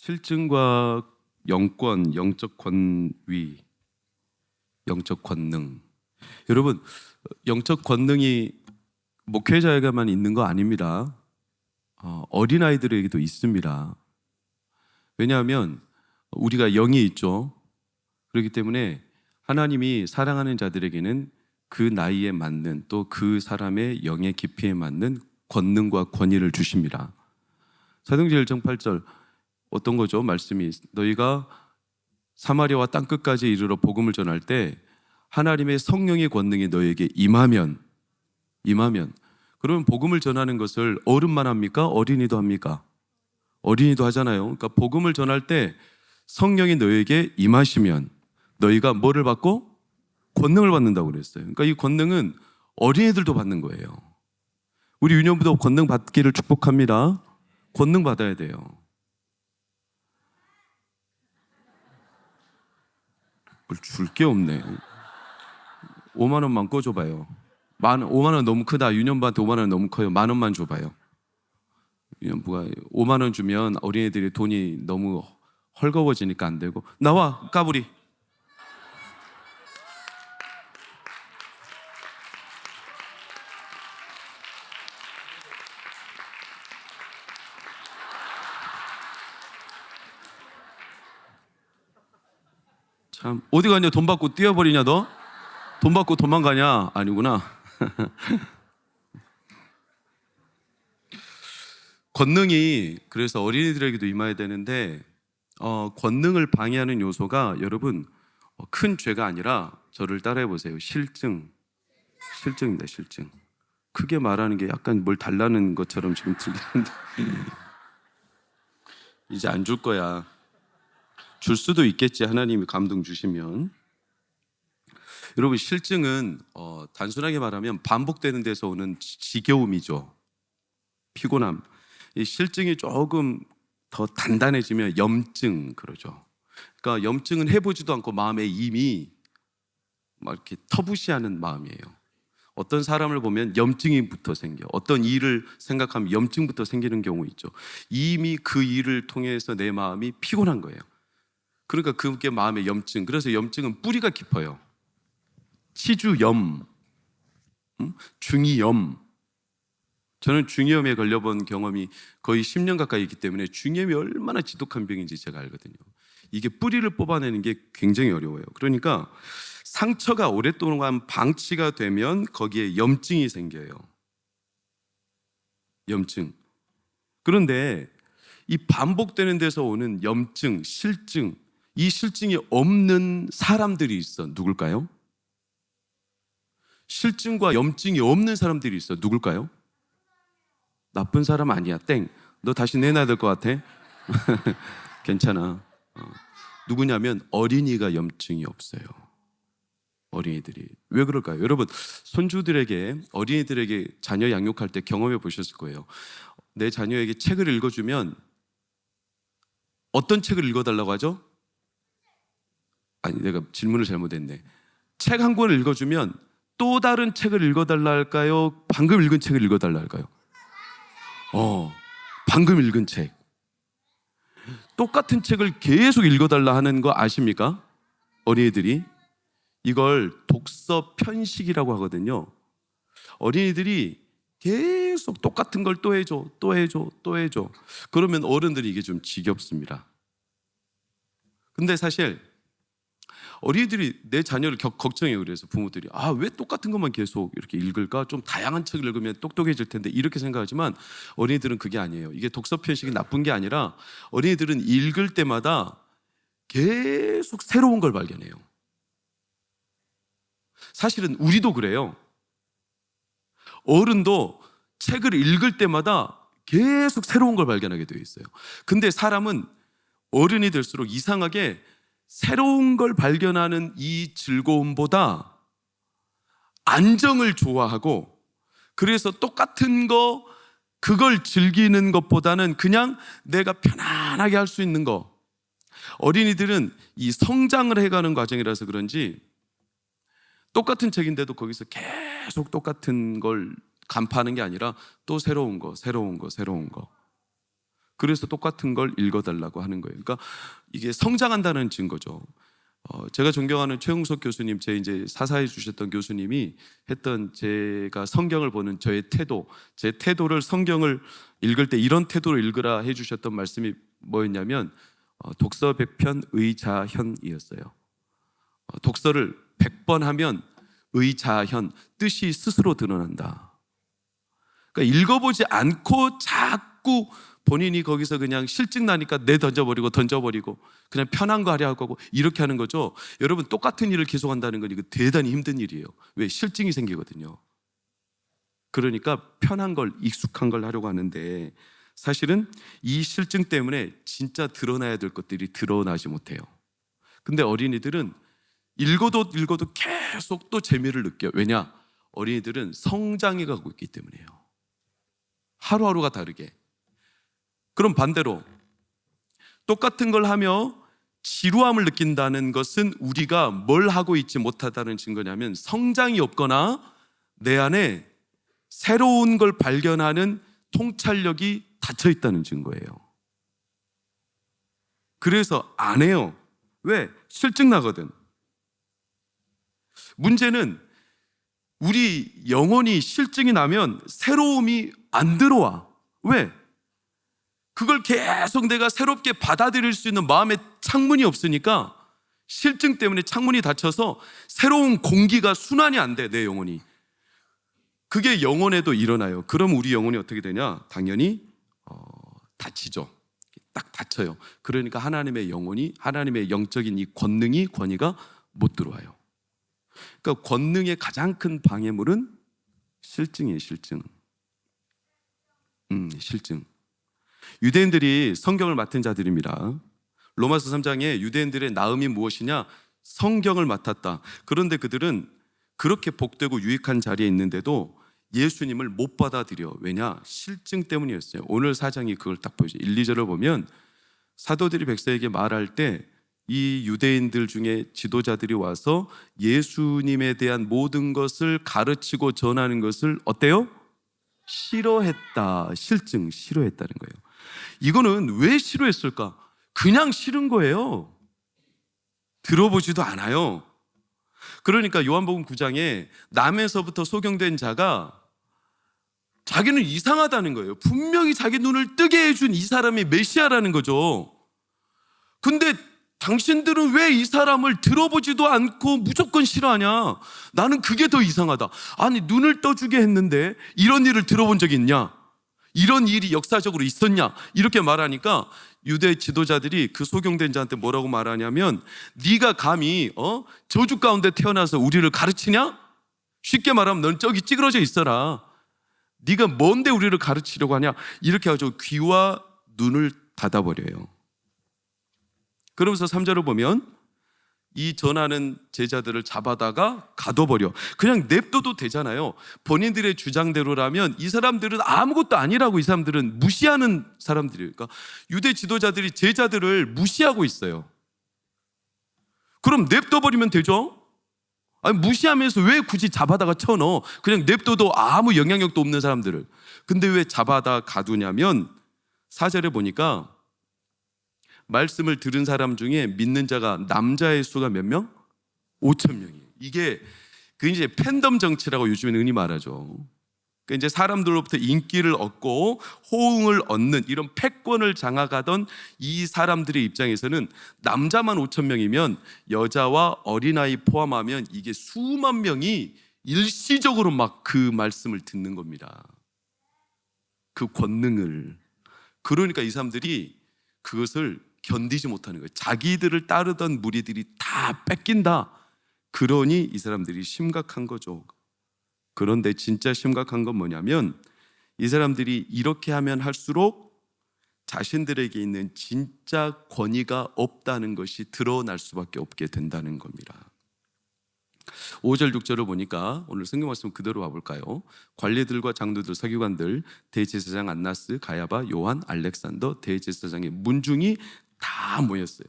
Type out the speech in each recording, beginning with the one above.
실증과 영권, 영적 권위, 영적 권능. 여러분, 영적 권능이 목회자에게만 있는 거 아닙니다. 어린아이들에게도 있습니다. 왜냐하면 우리가 영이 있죠. 그렇기 때문에 하나님이 사랑하는 자들에게는 그 나이에 맞는, 또 그 사람의 영의 깊이에 맞는 권능과 권위를 주십니다. 사도행전 1장 8절 어떤 거죠? 말씀이 너희가 사마리아와 땅끝까지 이르러 복음을 전할 때 하나님의 성령의 권능이 너희에게 임하면 그러면 복음을 전하는 것을 어른만 합니까? 어린이도 합니까? 어린이도 하잖아요. 그러니까 복음을 전할 때 성령이 너희에게 임하시면 너희가 뭐를 받고? 권능을 받는다고 그랬어요. 그러니까 이 권능은 어린이들도 받는 거예요. 우리 유년부도 권능 받기를 축복합니다. 권능 받아야 돼요. 뭘 줄 게 없네. 5만 원만 꿔줘봐요. 5만 원 너무 크다. 유년부한테 5만 원 너무 커요. 1만 원만 줘봐요. 유년부가 5만 원 주면 어린애들이 돈이 너무 헐거워지니까 안 되고, 나와 까불이. 참, 어디 가냐? 돈 받고 뛰어버리냐 너? 돈 받고 도망가냐? 아니구나. 권능이 그래서 어린이들에게도 임해야 되는데 권능을 방해하는 요소가 여러분 큰 죄가 아니라 저를 따라해 보세요. 실증입니다. 실증. 크게 말하는 게 약간 뭘 달라는 것처럼 지금 들리는데 이제 안 줄 거야. 줄 수도 있겠지. 하나님이 감동 주시면. 여러분, 실증은 단순하게 말하면 반복되는 데서 오는 지겨움이죠. 피곤함. 이 실증이 조금 더 단단해지면 염증 그러죠. 그러니까 염증은 해보지도 않고 마음에 이미 막 이렇게 터부시하는 마음이에요. 어떤 사람을 보면 염증이부터 생겨. 어떤 일을 생각하면 염증부터 생기는 경우 있죠. 이미 그 일을 통해서 내 마음이 피곤한 거예요. 그러니까 그게 마음의 염증. 그래서 염증은 뿌리가 깊어요. 치주염, 중이염. 저는 중이염에 걸려본 경험이 거의 10년 가까이 있기 때문에 중이염이 얼마나 지독한 병인지 제가 알거든요. 이게 뿌리를 뽑아내는 게 굉장히 어려워요. 그러니까 상처가 오랫동안 방치가 되면 거기에 염증이 생겨요. 염증. 그런데 이 반복되는 데서 오는 염증, 실증, 이 실증이 없는 사람들이 있어. 누굴까요? 실증과 염증이 없는 사람들이 있어. 누굴까요? 나쁜 사람 아니야. 땡. 너 다시 내놔야 될 것 같아. 괜찮아. 누구냐면 어린이가 염증이 없어요. 어린이들이. 왜 그럴까요? 여러분, 손주들에게, 어린이들에게 자녀 양육할 때 경험해 보셨을 거예요. 내 자녀에게 책을 읽어주면 어떤 책을 읽어달라고 하죠? 아니, 내가 질문을 잘못했네. 책 한 권을 읽어주면 또 다른 책을 읽어달라 할까요? 방금 읽은 책을 읽어달라 할까요? 방금 읽은 책. 똑같은 책을 계속 읽어달라 하는 거 아십니까? 어린이들이. 이걸 독서 편식이라고 하거든요. 어린이들이 계속 똑같은 걸 또 해줘, 또 해줘, 또 해줘. 그러면 어른들이 이게 좀 지겹습니다. 근데 사실 어린이들이 내 자녀를 걱정해요. 그래서 부모들이 왜 똑같은 것만 계속 이렇게 읽을까? 좀 다양한 책을 읽으면 똑똑해질 텐데 이렇게 생각하지만 어린이들은 그게 아니에요. 이게 독서 편식이 나쁜 게 아니라 어린이들은 읽을 때마다 계속 새로운 걸 발견해요. 사실은 우리도 그래요. 어른도 책을 읽을 때마다 계속 새로운 걸 발견하게 되어 있어요. 근데 사람은 어른이 될수록 이상하게 새로운 걸 발견하는 이 즐거움보다 안정을 좋아하고, 그래서 똑같은 거 그걸 즐기는 것보다는 그냥 내가 편안하게 할 수 있는 거. 어린이들은 이 성장을 해가는 과정이라서 그런지 똑같은 책인데도 거기서 계속 똑같은 걸 간파하는 게 아니라 또 새로운 거. 그래서 똑같은 걸 읽어달라고 하는 거예요. 그러니까 이게 성장한다는 증거죠. 제가 존경하는 최웅석 교수님, 제 이제 사사해 주셨던 교수님이 했던, 제가 성경을 보는 저의 태도, 제 태도를, 성경을 읽을 때 이런 태도로 읽으라 해주셨던 말씀이 뭐였냐면 독서 100편 의자현이었어요. 독서를 100번 하면 의자현, 뜻이 스스로 드러난다. 그러니까 읽어보지 않고 자꾸 본인이 거기서 그냥 실증 나니까 던져버리고 그냥 편한 거 하려 하고 이렇게 하는 거죠. 여러분, 똑같은 일을 계속한다는 건 이거 대단히 힘든 일이에요. 왜? 실증이 생기거든요. 그러니까 편한 걸, 익숙한 걸 하려고 하는데, 사실은 이 실증 때문에 진짜 드러나야 될 것들이 드러나지 못해요. 근데 어린이들은 읽어도 계속 또 재미를 느껴요. 왜냐? 어린이들은 성장해 가고 있기 때문이에요. 하루하루가 다르게. 그럼 반대로 똑같은 걸 하며 지루함을 느낀다는 것은 우리가 뭘 하고 있지 못하다는 증거냐면 성장이 없거나 내 안에 새로운 걸 발견하는 통찰력이 닫혀 있다는 증거예요. 그래서 안 해요. 왜? 실증 나거든. 문제는 우리 영혼이 실증이 나면 새로움이 안 들어와. 왜? 그걸 계속 내가 새롭게 받아들일 수 있는 마음의 창문이 없으니까, 실증 때문에 창문이 닫혀서 새로운 공기가 순환이 안 돼, 내 영혼이. 그게 영혼에도 일어나요. 그럼 우리 영혼이 어떻게 되냐? 당연히 닫히죠. 딱 닫혀요. 그러니까 하나님의 영혼이, 하나님의 영적인 이 권위가 못 들어와요. 그러니까 권능의 가장 큰 방해물은 실증이에요. 실증. 실증. 유대인들이 성경을 맡은 자들입니다. 로마서 3장에 유대인들의 나음이 무엇이냐? 성경을 맡았다. 그런데 그들은 그렇게 복되고 유익한 자리에 있는데도 예수님을 못 받아들여. 왜냐? 실증 때문이었어요. 오늘 4장이 그걸 딱 보여줘요. 1, 2절을 보면 사도들이 백성에게 말할 때 이 유대인들 중에 지도자들이 와서 예수님에 대한 모든 것을 가르치고 전하는 것을 어때요? 싫어했다. 실증, 싫어했다는 거예요. 이거는 왜 싫어했을까? 그냥 싫은 거예요. 들어보지도 않아요. 그러니까 요한복음 9장에 남에서부터 소경된 자가 자기는 이상하다는 거예요. 분명히 자기 눈을 뜨게 해준 이 사람이 메시아라는 거죠. 근데 당신들은 왜 이 사람을 들어보지도 않고 무조건 싫어하냐? 나는 그게 더 이상하다. 아니, 눈을 떠주게 했는데 이런 일을 들어본 적이 있냐? 이런 일이 역사적으로 있었냐? 이렇게 말하니까 유대 지도자들이 그 소경된 자한테 뭐라고 말하냐면, 네가 감히 저주 가운데 태어나서 우리를 가르치냐? 쉽게 말하면 넌 저기 찌그러져 있어라. 네가 뭔데 우리를 가르치려고 하냐? 이렇게 해가지고 귀와 눈을 닫아버려요. 그러면서 3절을 보면 이 전하는 제자들을 잡아다가 가둬버려. 그냥 냅둬도 되잖아요. 본인들의 주장대로라면 이 사람들은 아무것도 아니라고, 이 사람들은 무시하는 사람들이에요. 그러니까 유대 지도자들이 제자들을 무시하고 있어요. 그럼 냅둬버리면 되죠? 아니, 무시하면서 왜 굳이 잡아다가 쳐넣어? 그냥 냅둬도 아무 영향력도 없는 사람들을. 근데 왜 잡아다 가두냐면 4절에 보니까 말씀을 들은 사람 중에 믿는 자가, 남자의 수가 몇 명? 5,000명이에요. 이게 그 이제 팬덤 정치라고 요즘에는 흔히 말하죠. 그러니까 이제 사람들로부터 인기를 얻고 호응을 얻는 이런 패권을 장악하던 이 사람들의 입장에서는 남자만 5,000명이면 여자와 어린아이 포함하면 이게 수만 명이 일시적으로 막 그 말씀을 듣는 겁니다. 그 권능을. 그러니까 이 사람들이 그것을 견디지 못하는 거예요. 자기들을 따르던 무리들이 다 뺏긴다. 그러니 이 사람들이 심각한 거죠. 그런데 진짜 심각한 건 뭐냐면 이 사람들이 이렇게 하면 할수록 자신들에게 있는 진짜 권위가 없다는 것이 드러날 수밖에 없게 된다는 겁니다. 5절 6절을 보니까 오늘 성경 말씀 그대로 와볼까요? 관리들과 장로들, 서기관들, 대제사장 안나스, 가야바, 요한, 알렉산더, 대제사장의 문중이 다 모였어요.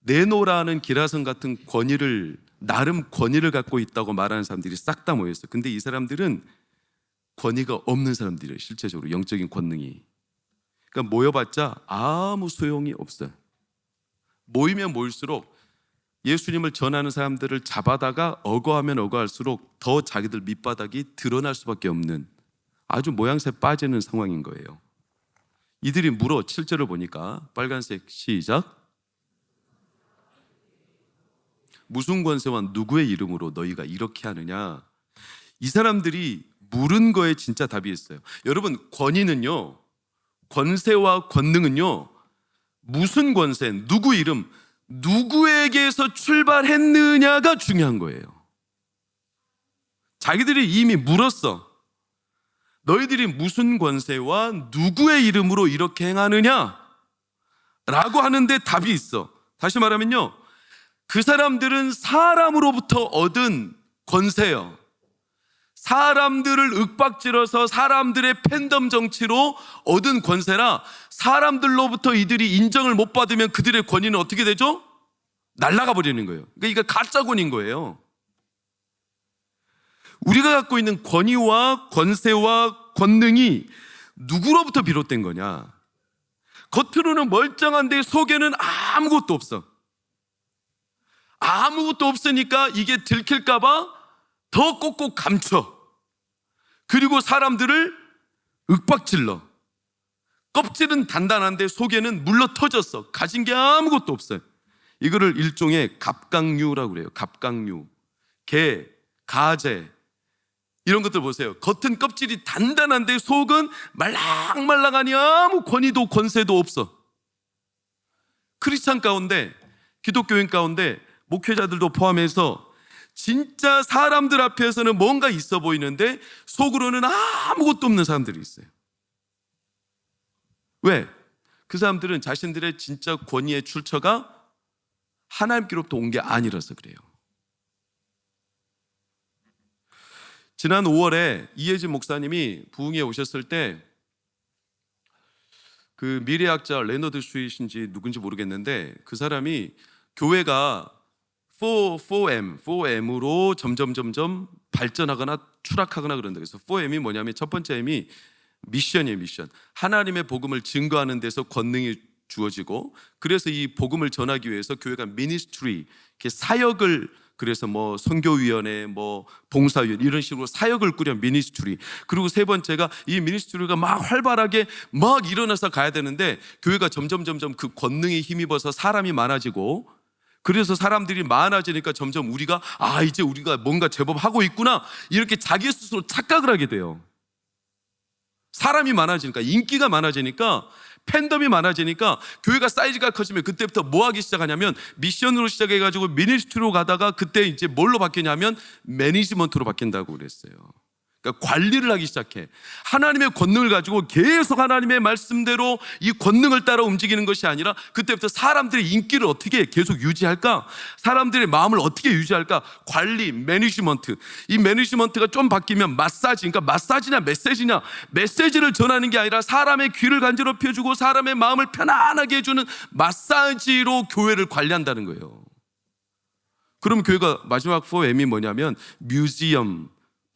내노라는 기라성 같은 권위를, 나름 권위를 갖고 있다고 말하는 사람들이 싹 다 모였어요. 근데 이 사람들은 권위가 없는 사람들이에요. 실제적으로 영적인 권능이. 그러니까 모여봤자 아무 소용이 없어요. 모이면 모일수록 예수님을 전하는 사람들을 잡아다가 억어하면 억어할수록 더 자기들 밑바닥이 드러날 수밖에 없는 아주 모양새 빠지는 상황인 거예요. 이들이 물어 7절을 보니까 빨간색 시작. 무슨 권세와 누구의 이름으로 너희가 이렇게 하느냐? 이 사람들이 물은 거에 진짜 답이 있어요. 여러분, 권위는요, 권세와 권능은요, 무슨 권세, 누구 이름, 누구에게서 출발했느냐가 중요한 거예요. 자기들이 이미 물었어. 너희들이 무슨 권세와 누구의 이름으로 이렇게 행하느냐? 라고 하는데 답이 있어. 다시 말하면요, 그 사람들은 사람으로부터 얻은 권세요. 사람들을 윽박질러서 사람들의 팬덤 정치로 얻은 권세라 사람들로부터 이들이 인정을 못 받으면 그들의 권위는 어떻게 되죠? 날아가 버리는 거예요. 그러니까 이게 가짜 권위인 거예요. 우리가 갖고 있는 권위와 권세와 권능이 누구로부터 비롯된 거냐? 겉으로는 멀쩡한데 속에는 아무것도 없어. 아무것도 없으니까 이게 들킬까 봐 더 꼭꼭 감춰. 그리고 사람들을 윽박질러. 껍질은 단단한데 속에는 물러 터졌어. 가진 게 아무것도 없어요. 이거를 일종의 갑각류라고 그래요. 갑각류. 개, 가재 이런 것들 보세요. 겉은 껍질이 단단한데 속은 말랑말랑하니 아무 권위도 권세도 없어. 크리스찬 가운데, 기독교인 가운데 목회자들도 포함해서 진짜 사람들 앞에서는 뭔가 있어 보이는데 속으로는 아무것도 없는 사람들이 있어요. 왜? 그 사람들은 자신들의 진짜 권위의 출처가 하나님께로부터 온 게 아니라서 그래요. 지난 5월에 이혜진 목사님이 부흥에 오셨을 때 그 미래학자 레너드 스윗인지 누군지 모르겠는데 그 사람이 교회가 4M으로 점점 발전하거나 추락하거나 그런다. 그래서 4M이 뭐냐면 첫 번째 M이 미션이에요. 미션. 하나님의 복음을 증거하는 데서 권능이 주어지고, 그래서 이 복음을 전하기 위해서 교회가 미니스트리, 사역을, 그래서 뭐 선교위원회, 뭐 봉사위원 이런 식으로 사역을 꾸려 미니스트리. 그리고 세 번째가 이 미니스트리가 막 활발하게 막 일어나서 가야 되는데 교회가 점점 그 권능에 힘입어서 사람이 많아지고, 그래서 사람들이 많아지니까 점점 우리가 이제 우리가 뭔가 제법 하고 있구나 이렇게 자기 스스로 착각을 하게 돼요. 사람이 많아지니까, 인기가 많아지니까, 팬덤이 많아지니까 교회가 사이즈가 커지면 그때부터 뭐 하기 시작하냐면 미션으로 시작해가지고 미니스트리로 가다가 그때 이제 뭘로 바뀌냐면 매니지먼트로 바뀐다고 그랬어요. 그러니까 관리를 하기 시작해. 하나님의 권능을 가지고 계속 하나님의 말씀대로 이 권능을 따라 움직이는 것이 아니라 그때부터 사람들의 인기를 어떻게 계속 유지할까? 사람들의 마음을 어떻게 유지할까? 관리, 매니지먼트. 이 매니지먼트가 좀 바뀌면 마사지, 그러니까 마사지냐 메시지냐, 메시지를 전하는 게 아니라 사람의 귀를 간지럽혀주고 사람의 마음을 편안하게 해주는 마사지로 교회를 관리한다는 거예요. 그럼 교회가 마지막 4M이 뭐냐면 뮤지엄,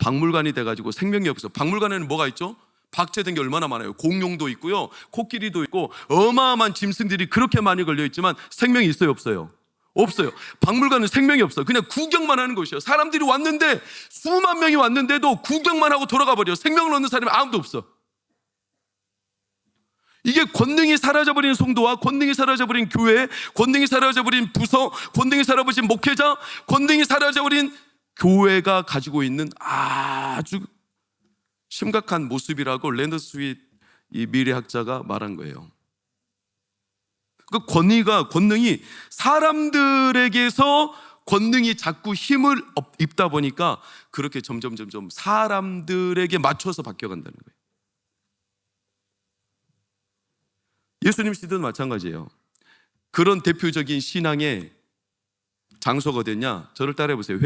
박물관이 돼가지고 생명이 없어. 박물관에는 뭐가 있죠? 박제된 게 얼마나 많아요. 공룡도 있고요, 코끼리도 있고 어마어마한 짐승들이 그렇게 많이 걸려있지만 생명이 있어요 없어요? 없어요. 박물관은 생명이 없어. 그냥 구경만 하는 곳이에요. 사람들이 왔는데 수만 명이 왔는데도 구경만 하고 돌아가 버려. 생명을 얻는 사람이 아무도 없어. 이게 권능이 사라져버린 성도와 권능이 사라져버린 교회, 권능이 사라져버린 부서, 권능이 사라져버린 목회자, 권능이 사라져버린 교회가 가지고 있는 아주 심각한 모습이라고 레너드 스윗 이 미래학자가 말한 거예요. 그 권능이 사람들에게서 권능이 자꾸 힘을 입다 보니까 그렇게 점점 사람들에게 맞춰서 바뀌어간다는 거예요. 예수님 시대도 마찬가지예요. 그런 대표적인 신앙의 장소가 어딨냐? 저를 따라해 보세요.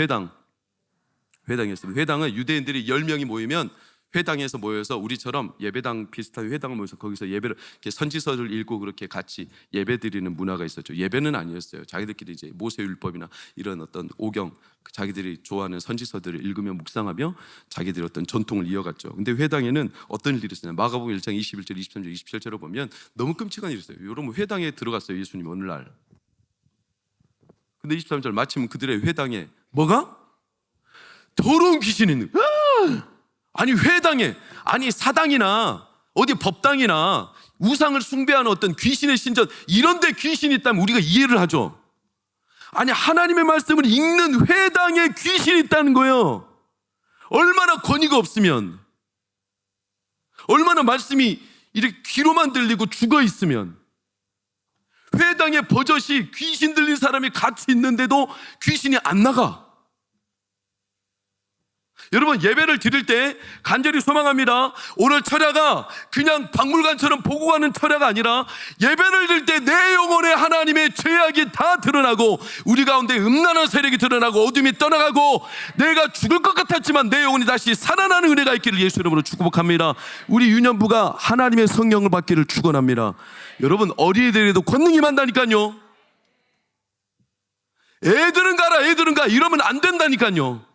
회당이었습니다. 회당은 유대인들이 10명이 모이면 회당에서 모여서 우리처럼 예배당 비슷한 회당을 모여서 거기서 예배를 이렇게 선지서를 읽고 그렇게 같이 예배 드리는 문화가 있었죠. 예배는 아니었어요. 자기들끼리 이제 모세율법이나 이런 어떤 오경, 자기들이 좋아하는 선지서들을 읽으며 묵상하며 자기들의 어떤 전통을 이어갔죠. 근데 회당에는 어떤 일이 있었냐? 마가복음 1장 21절, 23절, 27절을 보면 너무 끔찍한 일이 있어요. 여러분, 회당에 들어갔어요, 예수님 어느 날. 근데 23절 마침 그들의 회당에 뭐가? 더러운 귀신이 있는 거예요. 아니, 회당에, 아니 사당이나 어디 법당이나 우상을 숭배하는 어떤 귀신의 신전, 이런 데 귀신이 있다면 우리가 이해를 하죠. 아니, 하나님의 말씀을 읽는 회당에 귀신이 있다는 거예요. 얼마나 권위가 없으면, 얼마나 말씀이 이렇게 귀로만 들리고 죽어 있으면, 회당에 버젓이 귀신 들린 사람이 같이 있는데도 귀신이 안 나가. 여러분, 예배를 드릴 때 간절히 소망합니다. 오늘 철야가 그냥 박물관처럼 보고 가는 철야가 아니라 예배를 드릴 때 내 영혼에 하나님의 죄악이 다 드러나고 우리 가운데 음란한 세력이 드러나고 어둠이 떠나가고 내가 죽을 것 같았지만 내 영혼이 다시 살아나는 은혜가 있기를 예수 이름으로 축복합니다. 우리 유년부가 하나님의 성령을 받기를 축원합니다. 여러분, 어린이들에도 권능이 많다니까요. 애들은 가라, 애들은 가, 이러면 안 된다니까요.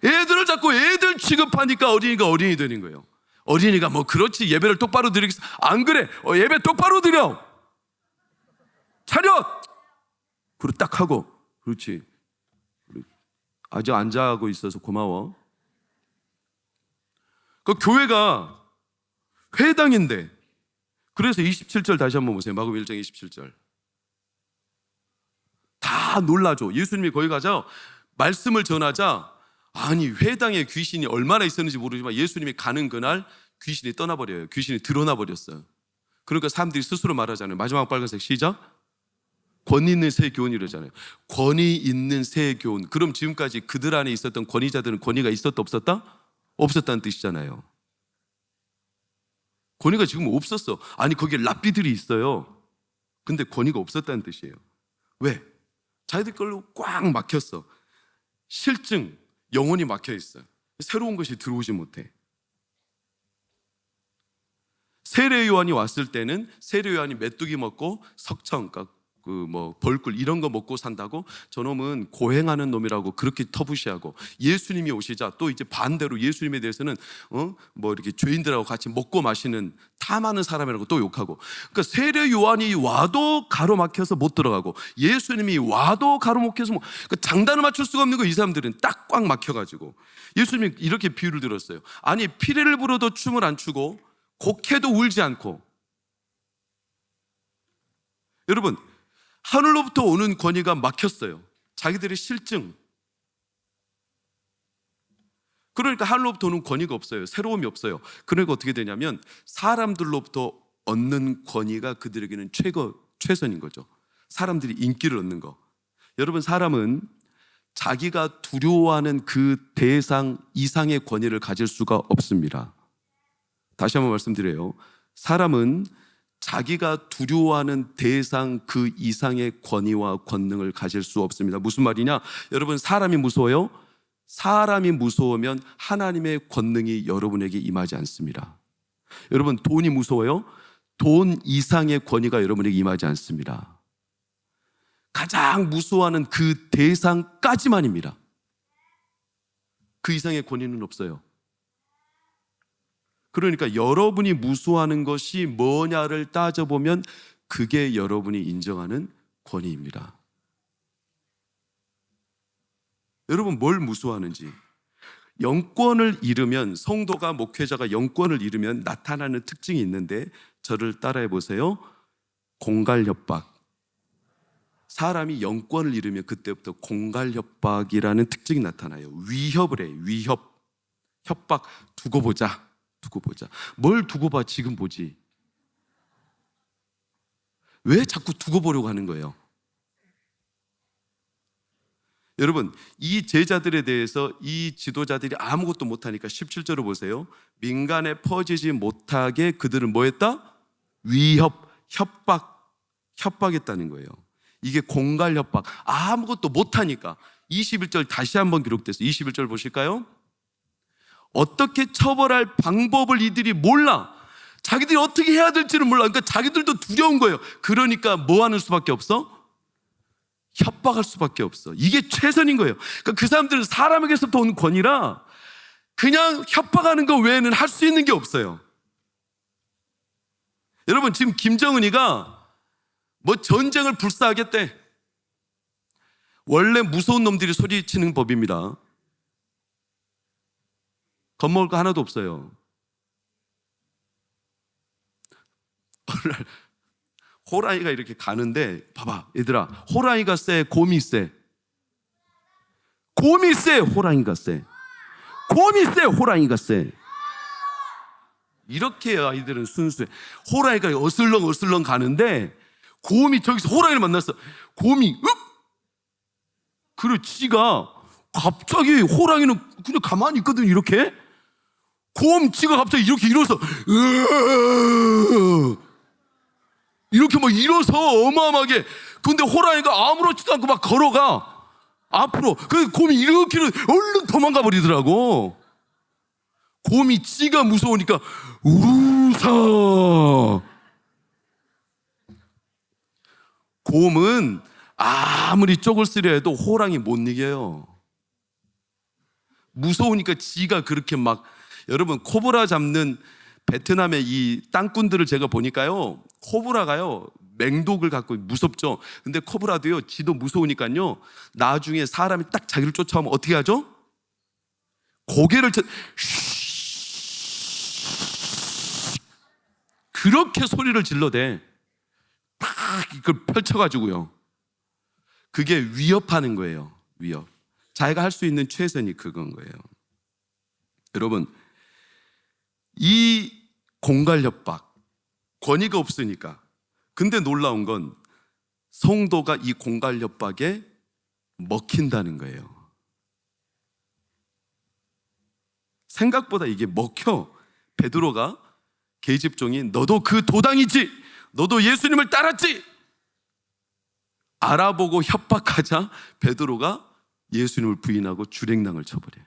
애들을 자꾸 애들 취급하니까 어린이가 어린이 되는 거예요. 어린이가 뭐 그렇지, 예배를 똑바로 드리겠어. 안 그래, 예배 똑바로 드려, 차렷, 그리고 딱 하고. 그렇지, 아직 앉아하고 있어서 고마워. 그 교회가 회당인데, 그래서 27절 다시 한번 보세요. 마가복음 1장 27절. 다 놀라죠. 예수님이 거기 가자 말씀을 전하자, 아니, 회당에 귀신이 얼마나 있었는지 모르지만 예수님이 가는 그날 귀신이 떠나버려요. 귀신이 드러나 버렸어요. 그러니까 사람들이 스스로 말하잖아요. 마지막 빨간색 시작. 권위 있는 새 교훈 이러잖아요. 권위 있는 새 교훈. 그럼 지금까지 그들 안에 있었던 권위자들은 권위가 있었다 없었다? 없었다는 뜻이잖아요. 권위가 지금 없었어. 아니, 거기에 랍비들이 있어요. 근데 권위가 없었다는 뜻이에요. 왜? 자기들 걸로 꽉 막혔어. 실증, 영혼이 막혀 있어요. 새로운 것이 들어오지 못해. 세례 요한이 왔을 때는 세례 요한이 메뚜기 먹고 석청, 그러니까 벌꿀 이런 거 먹고 산다고 저놈은 고행하는 놈이라고 그렇게 터부시하고, 예수님이 오시자 또 이제 반대로 예수님에 대해서는 이렇게 죄인들하고 같이 먹고 마시는 탐하는 사람이라고 또 욕하고. 그러니까 세례 요한이 와도 가로막혀서 못 들어가고 예수님이 와도 가로막혀서 그러니까 장단을 맞출 수가 없는 거. 이 사람들은 딱 꽉 막혀가지고 예수님이 이렇게 비유를 들었어요. 아니, 피리를 불어도 춤을 안 추고 곡해도 울지 않고. 여러분, 하늘로부터 오는 권위가 막혔어요. 자기들의 실증. 그러니까 하늘로부터 오는 권위가 없어요. 새로움이 없어요. 그러니까 어떻게 되냐면 사람들로부터 얻는 권위가 그들에게는 최선인 거죠. 사람들이 인기를 얻는 거. 여러분, 사람은 자기가 두려워하는 그 대상 이상의 권위를 가질 수가 없습니다. 다시 한번 말씀드려요. 사람은 자기가 두려워하는 대상 그 이상의 권위와 권능을 가질 수 없습니다. 무슨 말이냐? 여러분, 사람이 무서워요? 사람이 무서우면 하나님의 권능이 여러분에게 임하지 않습니다. 여러분, 돈이 무서워요? 돈 이상의 권위가 여러분에게 임하지 않습니다. 가장 무서워하는 그 대상까지만입니다. 그 이상의 권위는 없어요. 그러니까 여러분이 무서워하는 것이 뭐냐를 따져보면 그게 여러분이 인정하는 권위입니다. 여러분, 뭘 무서워하는지. 영권을 잃으면, 성도가, 목회자가 영권을 잃으면 나타나는 특징이 있는데 저를 따라해 보세요. 공갈협박. 사람이 영권을 잃으면 그때부터 공갈협박이라는 특징이 나타나요. 위협을 해요. 위협, 협박. 두고 보자. 뭘 두고 봐, 지금 보지. 왜 자꾸 두고 보려고 하는 거예요? 여러분, 이 제자들에 대해서 이 지도자들이 아무것도 못하니까 17절을 보세요. 민간에 퍼지지 못하게 그들은 뭐 했다? 위협, 협박했다는 거예요. 이게 공갈협박. 아무것도 못하니까 21절 다시 한번 기록됐어요. 21절 보실까요? 어떻게 처벌할 방법을 이들이 몰라. 자기들이 어떻게 해야 될지를 몰라. 그러니까 자기들도 두려운 거예요. 그러니까 뭐 하는 수밖에 없어? 협박할 수밖에 없어. 이게 최선인 거예요. 그러니까 그 사람들은 사람에게서부터 온 권위라 그냥 협박하는 거 외에는 할 수 있는 게 없어요. 여러분, 지금 김정은이가 뭐 전쟁을 불사하겠대. 원래 무서운 놈들이 소리치는 법입니다. 겁먹을 거 하나도 없어요. 어느 날 호랑이가 이렇게 가는데, 봐봐 얘들아, 호랑이가 세, 곰이 세? 곰이 세, 호랑이가 세? 곰이 세, 호랑이가 세? 이렇게 해요. 아이들은 순수해. 호랑이가 어슬렁 가는데 곰이 저기서 호랑이를 만났어. 곰이 윽! 그리고 지가 갑자기, 호랑이는 그냥 가만히 있거든. 이렇게 지가 갑자기 이렇게 일어서 이렇게 막 일어서 어마어마하게. 근데 호랑이가 아무렇지도 않고 막 걸어가 앞으로. 그 곰이 이렇게 얼른 도망가 버리더라고. 곰이 지가 무서우니까 우사. 곰은 아무리 쪽을 쓰려 해도 호랑이 못 이겨요. 무서우니까 지가 그렇게 막. 여러분, 코브라 잡는 베트남의 이 땅꾼들을 제가 보니까요, 코브라가요 맹독을 갖고 무섭죠. 근데 코브라도요 지도 무서우니까요 나중에 사람이 딱 자기를 쫓아오면 어떻게 하죠? 고개를 그렇게 소리를 질러대. 딱 이걸 펼쳐가지고요. 그게 위협하는 거예요. 위협. 자기가 할 수 있는 최선이 그건 거예요. 여러분, 이 공갈 협박, 권위가 없으니까. 근데 놀라운 건 성도가 이 공갈 협박에 먹힌다는 거예요. 생각보다 이게 먹혀. 베드로가, 계집종이 너도 그 도당이지, 너도 예수님을 따랐지, 알아보고 협박하자 베드로가 예수님을 부인하고 주랭랑을 쳐버려요.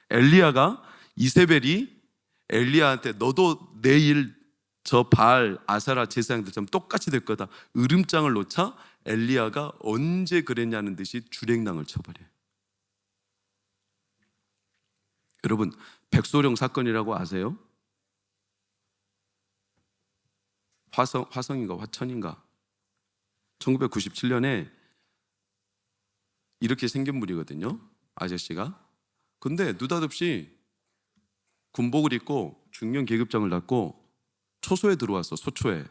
엘리야가, 이세벨이 엘리야한테 너도 내일 저 바알 아세라 제사장들처럼 똑같이 될 거다, 으름장을 놓자 엘리야가 언제 그랬냐는 듯이 주랭랑을 쳐버려요. 여러분, 백소령 사건이라고 아세요? 화성인가 화천인가 1997년에 이렇게 생긴 분이거든요, 아저씨가. 근데 느닷없이 군복을 입고 중령 계급장을 받고 초소에 들어왔어. 소초에.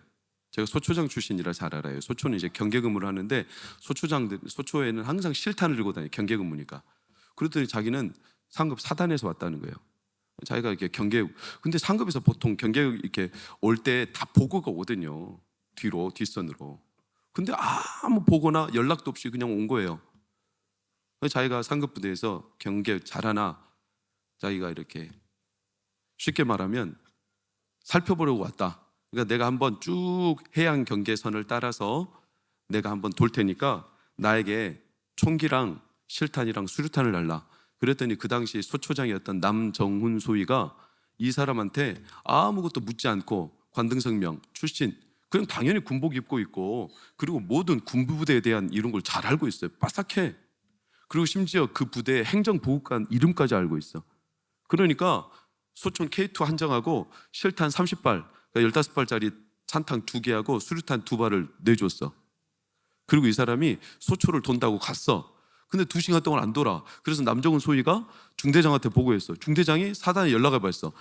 제가 소초장 출신이라 잘 알아요. 소초는 이제 경계근무를 하는데 소초에는 항상 실탄을 들고 다녀요. 경계근무니까. 그랬더니 자기는 상급 사단에서 왔다는 거예요. 자기가 이렇게 근데 상급에서 보통 경계 이렇게 올 때 다 보고가 오거든요. 뒤로, 뒷선으로. 근데 아무 보고나 연락도 없이 그냥 온 거예요. 자기가 상급 부대에서 경계 잘하나, 자기가 이렇게 쉽게 말하면 살펴보려고 왔다. 그러니까 내가 한번 쭉 해양 경계선을 따라서 내가 한번 돌 테니까 나에게 총기랑 실탄이랑 수류탄을 달라. 그랬더니 그 당시 소초장이었던 남정훈 소위가 이 사람한테 아무것도 묻지 않고 관등성명 출신, 그냥 당연히 군복 입고 있고, 그리고 모든 군부부대에 대한 이런 걸 잘 알고 있어요. 빠삭해. 그리고 심지어 그 부대의 행정보급관 이름까지 알고 있어. 그러니까 소총 K2 한 장하고 실탄 30발, 그러니까 15발짜리 찬탕 2개하고 수류탄 2발을 내줬어. 그리고 이 사람이 소초를 돈다고 갔어. 근데 2시간 동안 안 돌아. 그래서 남정훈 소위가 중대장한테 보고했어. 중대장이 사단에 연락을 받았어.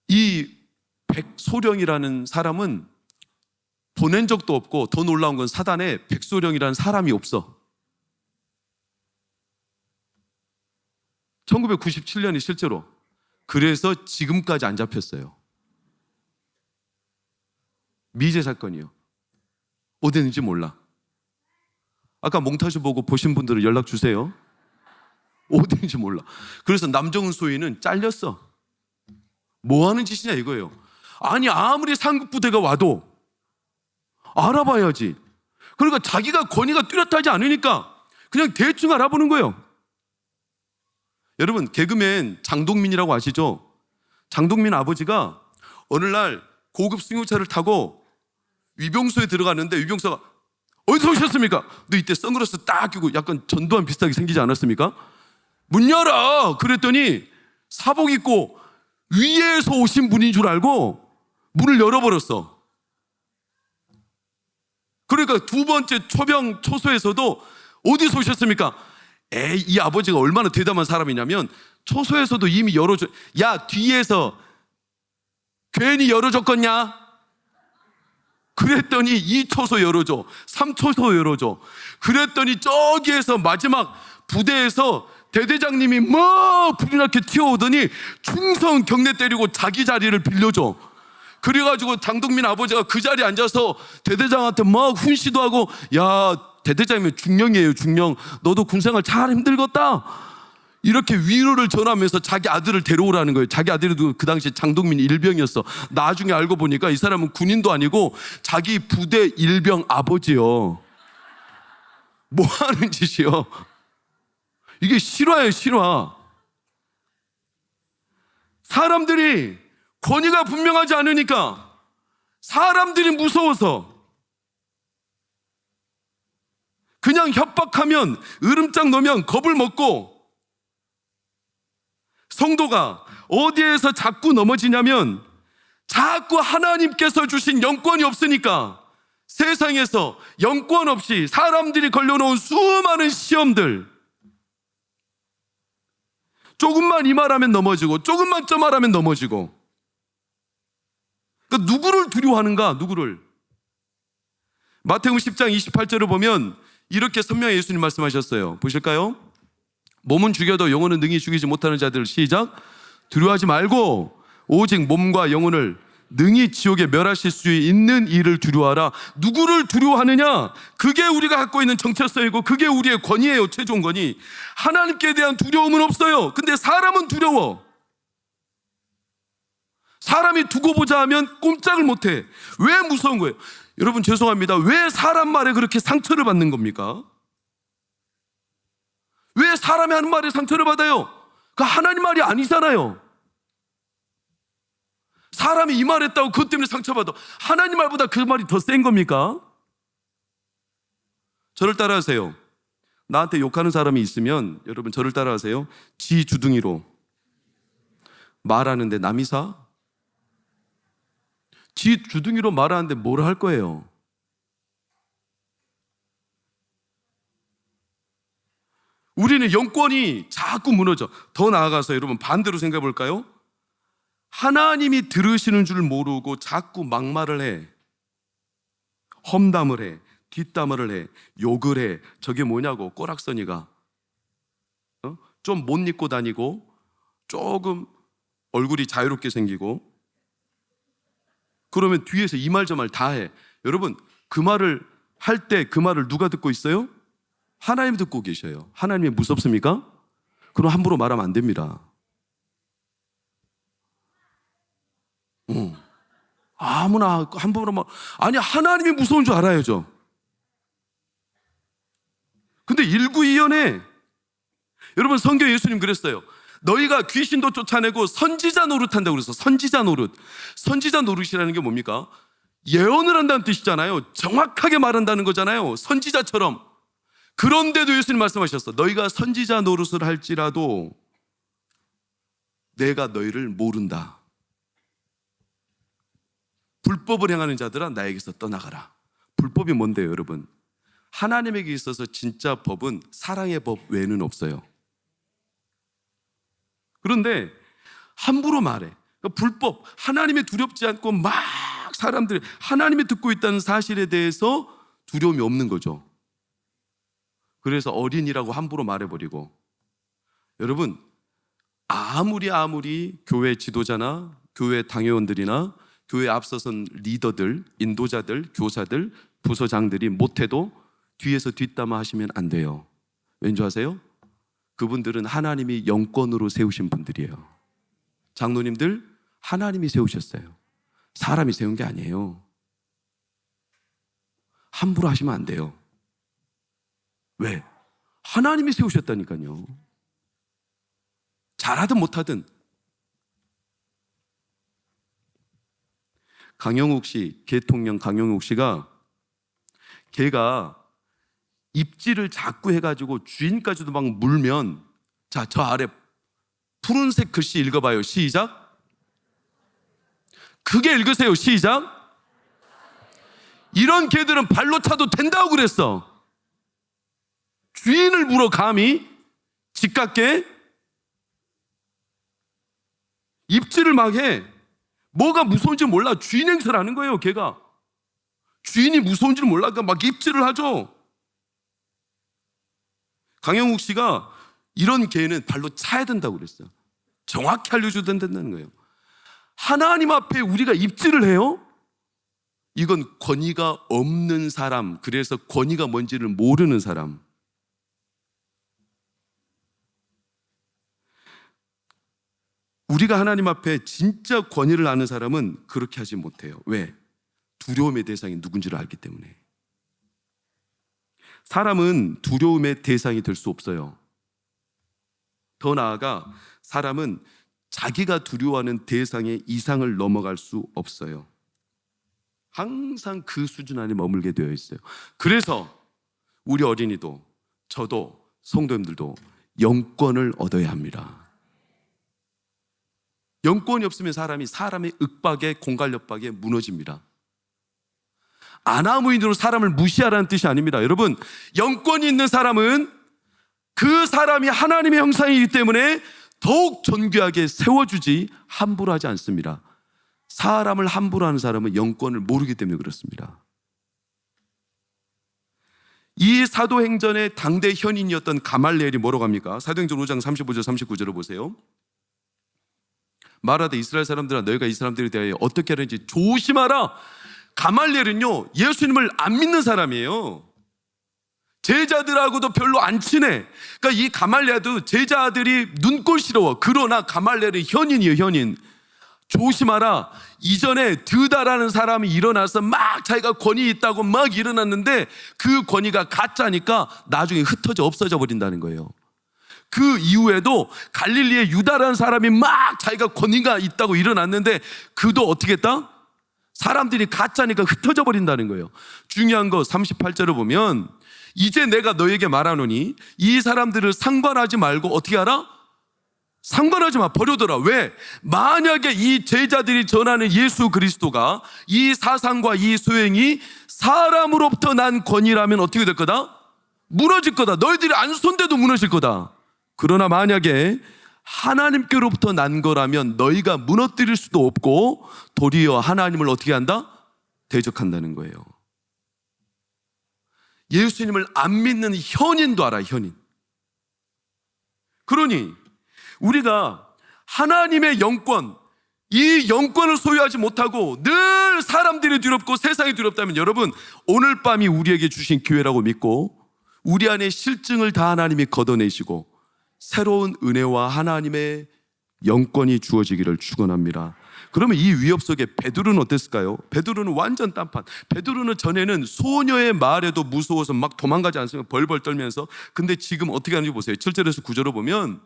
이 백소령이라는 사람은 보낸 적도 없고, 더 놀라운 건 사단에 백소령이라는 사람이 없어. 1997년이 실제로. 그래서 지금까지 안 잡혔어요. 미제 사건이요. 어디 있는지 몰라. 아까 몽타주 보고 보신 분들은 연락 주세요. 어디 있는지 몰라. 그래서 남정훈 소위는 잘렸어. 뭐 하는 짓이냐 이거예요. 아니, 아무리 상급 부대가 와도 알아봐야지. 그러니까 자기가 권위가 뚜렷하지 않으니까 그냥 대충 알아보는 거예요. 여러분, 개그맨 장동민이라고 아시죠? 장동민 아버지가 어느 날 고급 승용차를 타고 위병소에 들어갔는데 위병소가 어디서 오셨습니까? 너 이때 선글라스 딱 끼고 약간 전두환 비슷하게 생기지 않았습니까? 문 열어! 그랬더니 사복 입고 위에서 오신 분인 줄 알고 문을 열어버렸어. 그러니까 두 번째 초병 초소에서도 어디서 오셨습니까? 에이, 이 아버지가 얼마나 대담한 사람이냐면 초소에서도 이미 열어줘. 야, 뒤에서 괜히 열어줬겠냐? 그랬더니 2초소 열어줘, 3초소 열어줘. 그랬더니 저기에서 마지막 부대에서 대대장님이 막 불이 나게 튀어오더니 충성 경례 때리고 자기 자리를 빌려줘. 그래가지고 장동민 아버지가 그 자리에 앉아서 대대장한테 막 훈시도 하고, 야, 대대장이면 중령이에요, 중령. 너도 군생활 잘 힘들겠다. 이렇게 위로를 전하면서 자기 아들을 데려오라는 거예요. 자기 아들이 그 당시 장동민 일병이었어. 나중에 알고 보니까 이 사람은 군인도 아니고 자기 부대 일병 아버지요. 뭐 하는 짓이요? 이게 실화예요, 실화. 사람들이 권위가 분명하지 않으니까, 사람들이 무서워서 그냥 협박하면, 으름장 놓으면 겁을 먹고, 성도가 어디에서 자꾸 넘어지냐면 자꾸 하나님께서 주신 영권이 없으니까 세상에서 영권 없이 사람들이 걸려놓은 수많은 시험들, 조금만 이 말하면 넘어지고 조금만 저 말하면 넘어지고. 그러니까 누구를 두려워하는가? 누구를? 마태복음 10장 28절을 보면 이렇게 선명히 예수님 말씀하셨어요. 보실까요? 몸은 죽여도 영혼은 능히 죽이지 못하는 자들, 시작. 두려워하지 말고 오직 몸과 영혼을 능히 지옥에 멸하실 수 있는 이를 두려워하라. 누구를 두려워하느냐? 그게 우리가 갖고 있는 정체성이고 그게 우리의 권위예요. 최종 권위. 하나님께 대한 두려움은 없어요. 근데 사람은 두려워. 사람이 두고 보자 하면 꼼짝을 못해. 왜 무서운 거예요? 여러분, 죄송합니다. 왜 사람 말에 그렇게 상처를 받는 겁니까? 왜 사람이 하는 말에 상처를 받아요? 그 하나님 말이 아니잖아요. 사람이 이 말했다고 그것 때문에 상처받아. 하나님 말보다 그 말이 더 센 겁니까? 저를 따라하세요. 나한테 욕하는 사람이 있으면 여러분 저를 따라하세요. 지 주둥이로 말하는데 남이 사? 지 주둥이로 말하는데 뭘 할 거예요? 우리는 영권이 자꾸 무너져. 더 나아가서 여러분 반대로 생각해 볼까요? 하나님이 들으시는 줄 모르고 자꾸 막말을 해. 험담을 해. 뒷담화를 해. 욕을 해. 저게 뭐냐고, 꼬락서니가. 좀 못 입고 다니고 조금 얼굴이 자유롭게 생기고 그러면 뒤에서 이 말 저 말 다 해. 여러분, 그 말을 할 때 그 말을 누가 듣고 있어요? 하나님이 듣고 계셔요. 하나님이 무섭습니까? 그럼 함부로 말하면 안 됩니다. 아무나 함부로 말, 아니 하나님이 무서운 줄 알아야죠. 근데 일구이연에 여러분 성경 예수님 그랬어요. 너희가 귀신도 쫓아내고 선지자 노릇한다고 그래서 선지자 노릇. 선지자 노릇이라는 게 뭡니까? 예언을 한다는 뜻이잖아요. 정확하게 말한다는 거잖아요. 선지자처럼. 그런데도 예수님 말씀하셨어. 너희가 선지자 노릇을 할지라도 내가 너희를 모른다. 불법을 행하는 자들아 나에게서 떠나가라. 불법이 뭔데요, 여러분? 하나님에게 있어서 진짜 법은 사랑의 법 외에는 없어요. 그런데 함부로 말해. 그러니까 불법, 하나님이 두렵지 않고 막 사람들이 하나님이 듣고 있다는 사실에 대해서 두려움이 없는 거죠. 그래서 어린이라고 함부로 말해버리고. 여러분, 아무리 교회 지도자나 교회 당회원들이나 교회 앞서선 리더들, 인도자들, 교사들, 부서장들이 못해도 뒤에서 뒷담화 하시면 안 돼요. 왠지 아세요? 그분들은 하나님이 영권으로 세우신 분들이에요. 장로님들, 하나님이 세우셨어요. 사람이 세운 게 아니에요. 함부로 하시면 안 돼요. 왜? 하나님이 세우셨다니까요. 잘하든 못하든. 강영욱 씨, 개통령 강영욱 씨가 걔가 입질을 자꾸 해가지고 주인까지도 막 물면, 자, 저 아래 푸른색 글씨 읽어봐요. 시작. 크게 읽으세요. 시작. 이런 개들은 발로 차도 된다고 그랬어. 주인을 물어 감히 짓궂게 입질을 막 해. 뭐가 무서운지 몰라. 주인 행세를 하는 거예요. 걔가 주인이 무서운지를 몰라니까 막 입질을 하죠. 강영욱 씨가 이런 개는 발로 차야 된다고 그랬어요. 정확히 알려줘야 된다는 거예요. 하나님 앞에 우리가 입질을 해요? 이건 권위가 없는 사람, 그래서 권위가 뭔지를 모르는 사람. 우리가 하나님 앞에 진짜 권위를 아는 사람은 그렇게 하지 못해요. 왜? 두려움의 대상이 누군지를 알기 때문에. 사람은 두려움의 대상이 될 수 없어요. 더 나아가 사람은 자기가 두려워하는 대상의 이상을 넘어갈 수 없어요. 항상 그 수준 안에 머물게 되어 있어요. 그래서 우리 어린이도, 저도, 성도님들도 영권을 얻어야 합니다. 영권이 없으면 사람의 윽박에, 공갈협박에 무너집니다. 아나무인으로 사람을 무시하라는 뜻이 아닙니다. 여러분, 영권이 있는 사람은 그 사람이 하나님의 형상이기 때문에 더욱 존귀하게 세워주지 함부로 하지 않습니다. 사람을 함부로 하는 사람은 영권을 모르기 때문에 그렇습니다. 이 사도행전의 당대 현인이었던 가말리엘이 뭐라고 합니까? 사도행전 5장 35절 39절을 보세요. 말하되 이스라엘 사람들아 너희가 이 사람들에 대하여 어떻게 하는지 조심하라. 가말리엘은요 예수님을 안 믿는 사람이에요. 제자들하고도 별로 안 친해. 그러니까 이 가말리엘도 제자들이 눈꼴시러워. 그러나 가말리엘은 현인이에요. 현인. 조심하라. 이전에 드다라는 사람이 일어나서 막 자기가 권위 있다고 막 일어났는데 그 권위가 가짜니까 나중에 흩어져 없어져 버린다는 거예요. 그 이후에도 갈릴리의 유다라는 사람이 막 자기가 권위가 있다고 일어났는데 그도 어떻게 했다? 사람들이 가짜니까 흩어져 버린다는 거예요. 중요한 거 38절을 보면 이제 내가 너에게 말하노니 이 사람들을 상관하지 말고 어떻게 하라? 상관하지 마. 버려둬라. 왜? 만약에 이 제자들이 전하는 예수 그리스도가 이 사상과 이 소행이 사람으로부터 난 권위라면 어떻게 될 거다? 무너질 거다. 너희들이 안 손대도 무너질 거다. 그러나 만약에 하나님께로부터 난 거라면 너희가 무너뜨릴 수도 없고 도리어 하나님을 어떻게 한다? 대적한다는 거예요. 예수님을 안 믿는 현인도 알아. 현인. 그러니 우리가 하나님의 영권, 이 영권을 소유하지 못하고 늘 사람들이 두렵고 세상이 두렵다면 여러분 오늘 밤이 우리에게 주신 기회라고 믿고 우리 안에 실증을 다 하나님이 걷어내시고 새로운 은혜와 하나님의 영권이 주어지기를 축원합니다. 그러면 이 위협 속에 베드로는 어땠을까요? 베드로는 완전 딴판. 베드로는 전에는 소녀의 말에도 무서워서 막 도망가지 않습니까? 벌벌 떨면서. 근데 지금 어떻게 하는지 보세요. 7절에서 9절을 보면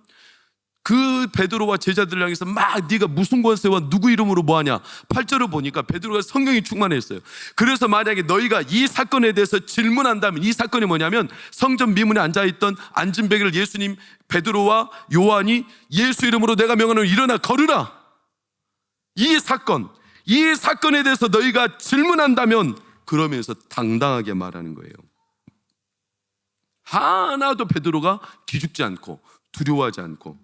그 베드로와 제자들을 향해서 막 네가 무슨 권세와 누구 이름으로 뭐하냐. 8절을 보니까 베드로가 성령이 충만했어요. 그래서 만약에 너희가 이 사건에 대해서 질문한다면 이 사건이 뭐냐면 성전 미문에 앉아있던 안진뱅이를 예수님, 베드로와 요한이 예수 이름으로 내가 명하노니 일어나 걸으라. 이 사건에 대해서 너희가 질문한다면 그러면서 당당하게 말하는 거예요. 하나도 베드로가 기죽지 않고 두려워하지 않고.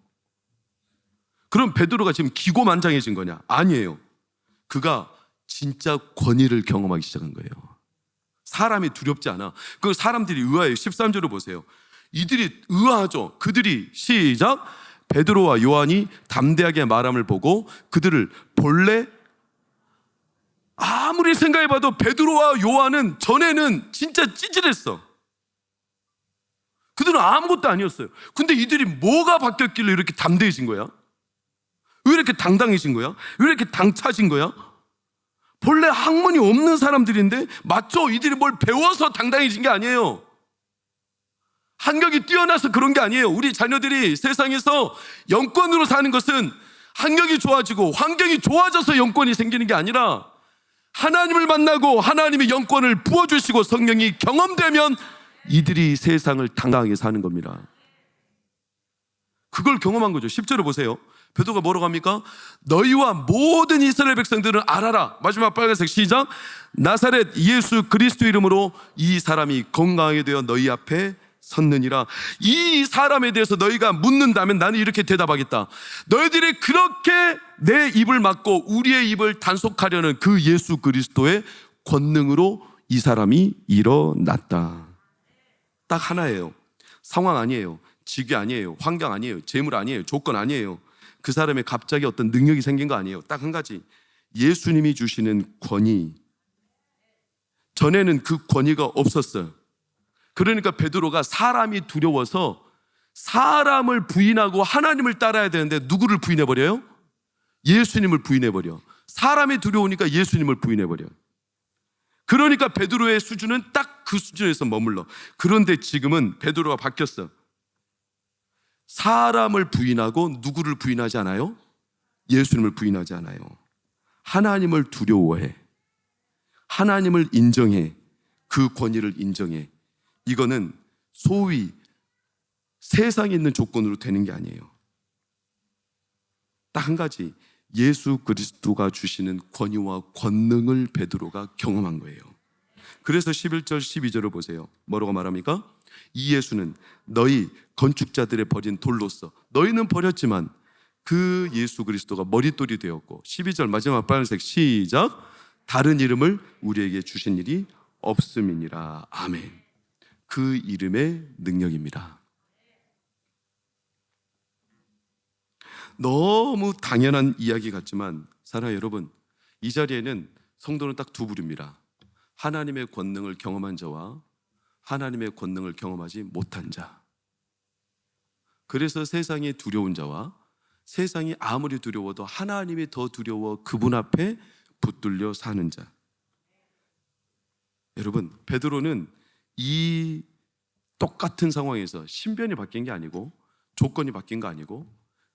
그럼 베드로가 지금 기고만장해진 거냐? 아니에요. 그가 진짜 권위를 경험하기 시작한 거예요. 사람이 두렵지 않아. 그 사람들이 의아해요. 13절을 보세요. 이들이 의아하죠. 그들이 시작. 베드로와 요한이 담대하게 말함을 보고 그들을 본래 아무리 생각해봐도 베드로와 요한은 전에는 진짜 찌질했어. 그들은 아무것도 아니었어요. 근데 이들이 뭐가 바뀌었길래 이렇게 담대해진 거야? 왜 이렇게 당당해진 거야? 왜 이렇게 당차진 거야? 본래 학문이 없는 사람들인데 맞죠? 이들이 뭘 배워서 당당해진 게 아니에요. 학력이 뛰어나서 그런 게 아니에요. 우리 자녀들이 세상에서 영권으로 사는 것은 학력이 좋아지고 환경이 좋아져서 영권이 생기는 게 아니라 하나님을 만나고 하나님의 영권을 부어주시고 성령이 경험되면 이들이 세상을 당당하게 사는 겁니다. 그걸 경험한 거죠. 10절을 보세요. 베드로가 뭐라고 합니까? 너희와 모든 이스라엘 백성들은 알아라. 마지막 빨간색 시작. 나사렛 예수 그리스도 이름으로 이 사람이 건강하게 되어 너희 앞에 섰느니라. 이 사람에 대해서 너희가 묻는다면 나는 이렇게 대답하겠다. 너희들이 그렇게 내 입을 막고 우리의 입을 단속하려는 그 예수 그리스도의 권능으로 이 사람이 일어났다. 딱 하나예요. 상황 아니에요. 직위 아니에요. 환경 아니에요. 재물 아니에요. 조건 아니에요. 그 사람의 갑자기 어떤 능력이 생긴 거 아니에요. 딱 한 가지. 예수님이 주시는 권위. 전에는 그 권위가 없었어요. 그러니까 베드로가 사람이 두려워서 사람을 부인하고 하나님을 따라야 되는데 누구를 부인해버려요? 예수님을 부인해버려. 사람이 두려우니까 예수님을 부인해버려. 그러니까 베드로의 수준은 딱 그 수준에서 머물러. 그런데 지금은 베드로가 바뀌었어. 사람을 부인하고 누구를 부인하지 않아요? 예수님을 부인하지 않아요. 하나님을 두려워해. 하나님을 인정해. 그 권위를 인정해. 이거는 소위 세상에 있는 조건으로 되는 게 아니에요. 딱 한 가지. 예수 그리스도가 주시는 권위와 권능을 베드로가 경험한 거예요. 그래서 11절 12절을 보세요. 뭐라고 말합니까? 이 예수는 너희 건축자들의 버린 돌로서 너희는 버렸지만 그 예수 그리스도가 머릿돌이 되었고 12절 마지막 빨간색 시작. 다른 이름을 우리에게 주신 일이 없음이니라. 아멘. 그 이름의 능력입니다. 너무 당연한 이야기 같지만 사랑하는 여러분, 이 자리에는 성도는 딱 두 부류입니다. 하나님의 권능을 경험한 자와 하나님의 권능을 경험하지 못한 자. 그래서 세상이 두려운 자와 세상이 아무리 두려워도 하나님이 더 두려워 그분 앞에 붙들려 사는 자. 여러분, 베드로는 이 똑같은 상황에서 신변이 바뀐 게 아니고 조건이 바뀐 거 아니고